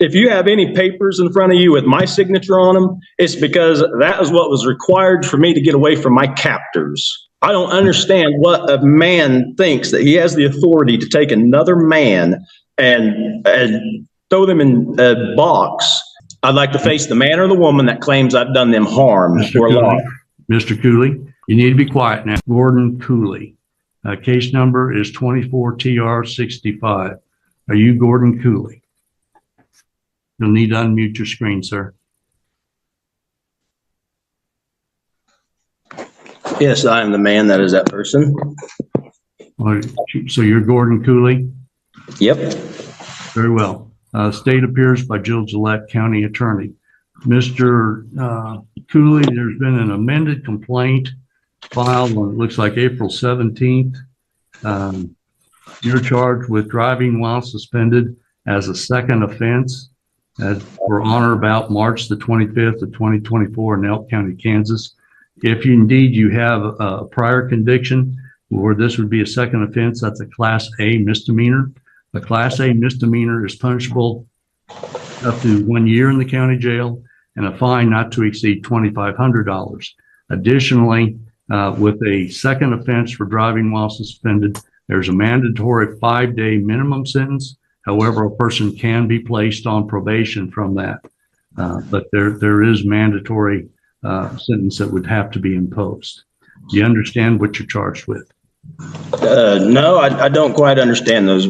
if you have any papers in front of you with my signature on them, it's because that is what was required for me to get away from my captors. I don't understand what a man thinks that he has the authority to take another man and throw them in a box. I'd like to face the man or the woman that claims I've done them harm or loss. Mr. Cooley, you need to be quiet now. Gordon Cooley. Case number is 24TR65. Are you Gordon Cooley? You'll need to unmute your screen, sir. Yes, I am the man that is that person. So you're Gordon Cooley? Yep. Very well. State appears by Jill Gillette, County Attorney. Mr. Cooley, there's been an amended complaint filed on, it looks like April 17th. You're charged with driving while suspended as a second offense for on or about March the 25th of 2024 in Elk County, Kansas. If indeed you have a prior conviction where this would be a second offense, that's a Class A misdemeanor. A Class A misdemeanor is punishable up to 1 year in the county jail and a fine not to exceed $2,500. Additionally, with a second offense for driving while suspended, there's a mandatory 5-day minimum sentence. However, a person can be placed on probation from that, but there is mandatory sentence that would have to be imposed. Do you understand what you're charged with? No, I don't quite understand those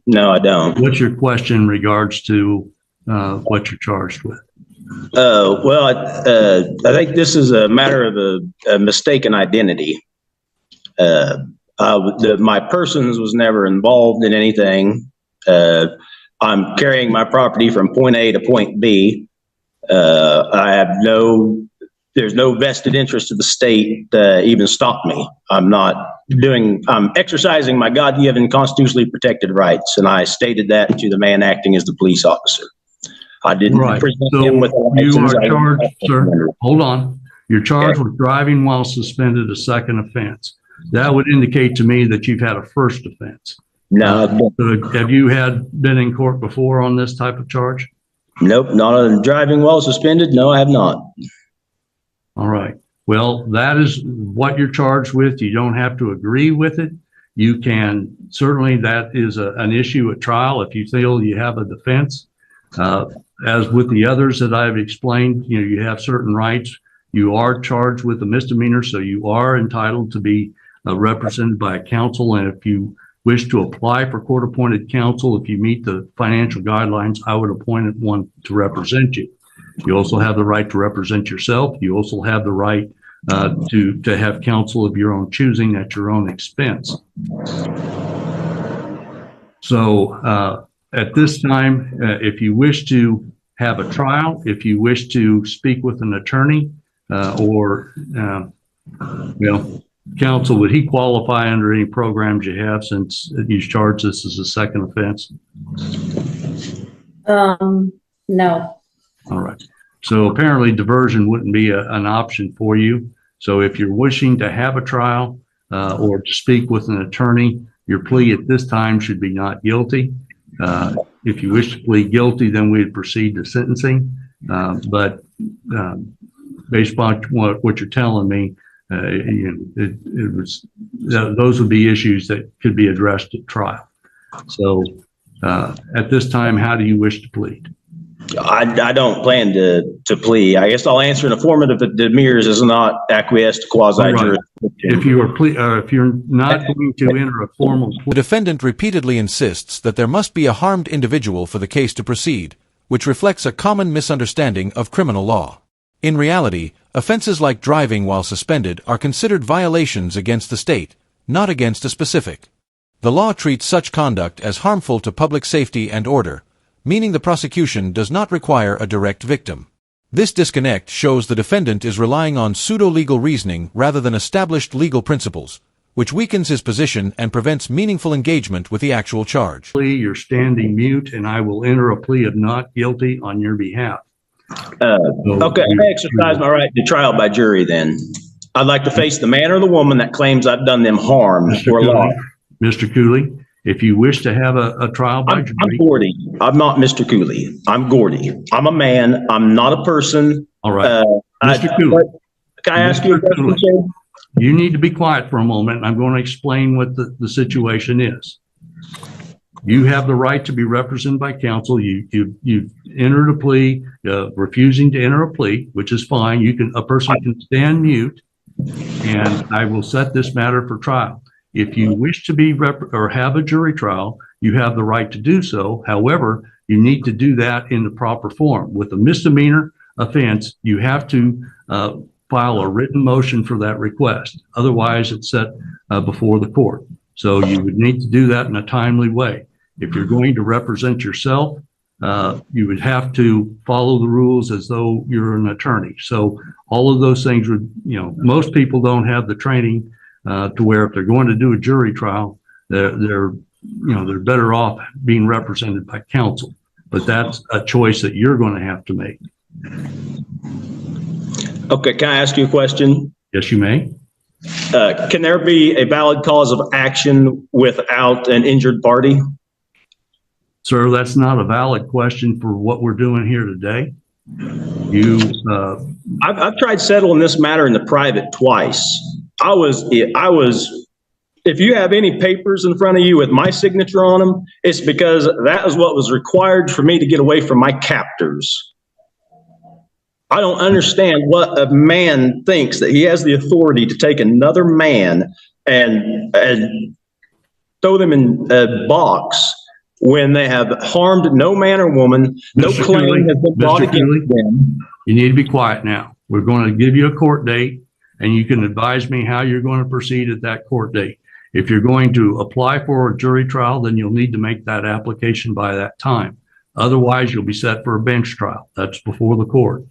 no, I don't. What's your question in regards to what you're charged with? Well, I think this is a matter of a mistaken identity. My persons was never involved in anything. I'm carrying my property from point A to point B. There's no vested interest of the state to even stop me. I'm exercising my God-given constitutionally protected rights. And I stated that to the man acting as the police officer. I didn't present him with the you are charged, sir. Hold on. You're charged with driving while suspended, a second offense. That would indicate to me that you've had a first offense. No. Have you been in court before on this type of charge? Nope, not on driving while suspended. No, I have not. All right. Well, that is what you're charged with. You don't have to agree with it. You can certainly, that is an issue at trial if you feel you have a defense. As with the others that I've explained, you have certain rights. You are charged with a misdemeanor, so you are entitled to be represented by a counsel. And if you wish to apply for court-appointed counsel, if you meet the financial guidelines, I would appoint one to represent you. You also have the right to represent yourself. You also have the right to have counsel of your own choosing at your own expense. So at this time, if you wish to have a trial, if you wish to speak with an attorney counsel, would he qualify under any programs you have since you charge this as a second offense? No. All right. So apparently diversion wouldn't be an option for you. So if you're wishing to have a trial or to speak with an attorney, your plea at this time should be not guilty. If you wish to plead guilty, then we'd proceed to sentencing. But based upon what you're telling me, those would be issues that could be addressed at trial. So at this time, how do you wish to plead? I don't plan to plea. I guess I'll answer in a formative that demurs is not acquiesced to quasi-jurisdiction. If you're not going to enter a formal plea. The defendant repeatedly insists that there must be a harmed individual for the case to proceed, which reflects a common misunderstanding of criminal law. In reality, offenses like driving while suspended are considered violations against the state, not against a specific. The law treats such conduct as harmful to public safety and order, meaning the prosecution does not require a direct victim. This disconnect shows the defendant is relying on pseudo-legal reasoning rather than established legal principles, which weakens his position and prevents meaningful engagement with the actual charge. You're standing mute, and I will enter a plea of not guilty on your behalf. Okay, I exercise my right to trial by jury then. I'd like to face the man or the woman that claims I've done them harm or loss. Mr. Cooley, If you wish to have a trial by I'm jury, Gordy. I'm not Mr. Cooley. I'm Gordy. I'm a man. I'm not a person. all right. I- Mr. Cooley. Can I ask you a Mr. question, Cooley. sir? You need to be quiet for a moment. I'm going to explain what the situation is. You have the right to be represented by counsel. You entered a plea, refusing to enter a plea, which is fine. A person can stand mute, and I will set this matter for trial. If you wish to be or have a jury trial, you have the right to do so. However, you need to do that in the proper form. With a misdemeanor offense, you have to file a written motion for that request. Otherwise, it's set before the court. So you would need to do that in a timely way. If you're going to represent yourself, you would have to follow the rules as though you're an attorney. So all of those things would, most people don't have the training to where if they're going to do a jury trial, they're better off being represented by counsel. But that's a choice that you're going to have to make. Okay, can I ask you a question? Yes, you may. Can there be a valid cause of action without an injured party? Sir, that's not a valid question for what we're doing here today. I've tried settling this matter in the private twice. If you have any papers in front of you with my signature on them, it's because that is what was required for me to get away from my captors. I don't understand what a man thinks that he has the authority to take another man and throw them in a box when they have harmed no man or woman, no Mr. claim Cooley, has been brought Mr. Cooley, against them. You need to be quiet now. We're going to give you a court date, and you can advise me how you're going to proceed at that court date. If you're going to apply for a jury trial, then you'll need to make that application by that time. Otherwise, you'll be set for a bench trial. That's before the court.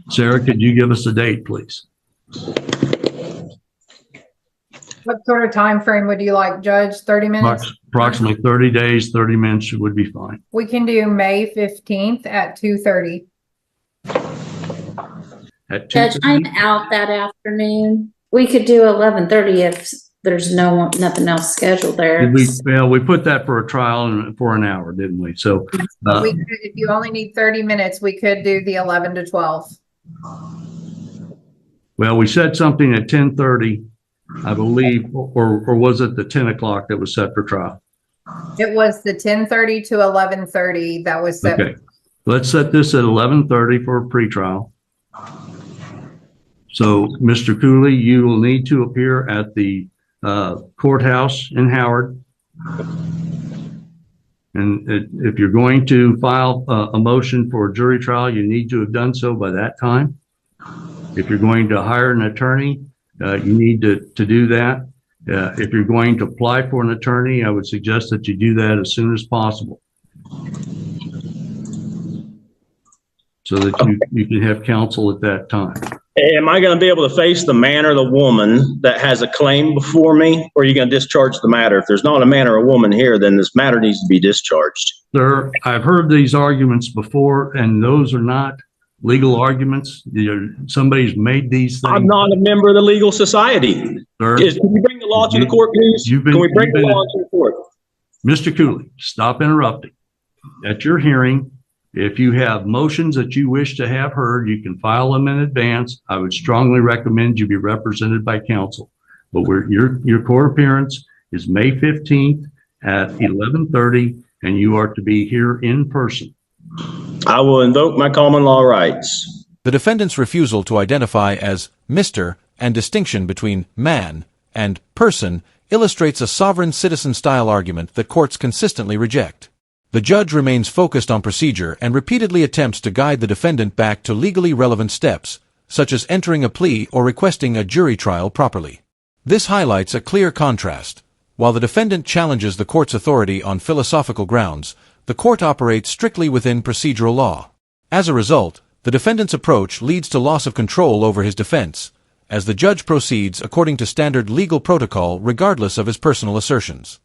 Sarah, could you give us a date, please? What sort of time frame would you like, Judge? 30 minutes? Approximately 30 days, 30 minutes would be fine. We can do May 15th at 2:30. At Judge, 2:30? I'm out that afternoon. We could do 11:30 if there's nothing else scheduled there. We put that for a trial for an hour, didn't we? So If you only need 30 minutes, we could do the 11 to 12. well, we said something at 10:30, I believe, or was it the 10 o'clock that was set for trial? It was the 10:30 to 11:30 that was set. Okay, let's set this at 11:30 for a pretrial. So, Mr. Cooley, you will need to appear at the courthouse in Howard. And if you're going to file a motion for a jury trial, you need to have done so by that time. If you're going to hire an attorney, you need to do that. If you're going to apply for an attorney, I would suggest that you do that as soon as possible, so that you can have counsel at that time. Am I going to be able to face the man or the woman that has a claim before me, or are you going to discharge the matter? If there's not a man or a woman here, then this matter needs to be discharged. Sir, I've heard these arguments before, and those are not legal arguments. Somebody's made these things. I'm not a member of the legal society. Sir, Can we bring the law to the court, please? Can we bring the law to the court? Mr. Cooley, stop interrupting. At your hearing, if you have motions that you wish to have heard, you can file them in advance. I would strongly recommend you be represented by counsel. But your court appearance is May 15th at 11:30, and you are to be here in person. I will invoke my common law rights. The defendant's refusal to identify as Mr. and distinction between man and person illustrates a sovereign citizen-style argument that courts consistently reject. The judge remains focused on procedure and repeatedly attempts to guide the defendant back to legally relevant steps, such as entering a plea or requesting a jury trial properly. This highlights a clear contrast. While the defendant challenges the court's authority on philosophical grounds, the court operates strictly within procedural law. As a result, the defendant's approach leads to loss of control over his defense, as the judge proceeds according to standard legal protocol regardless of his personal assertions.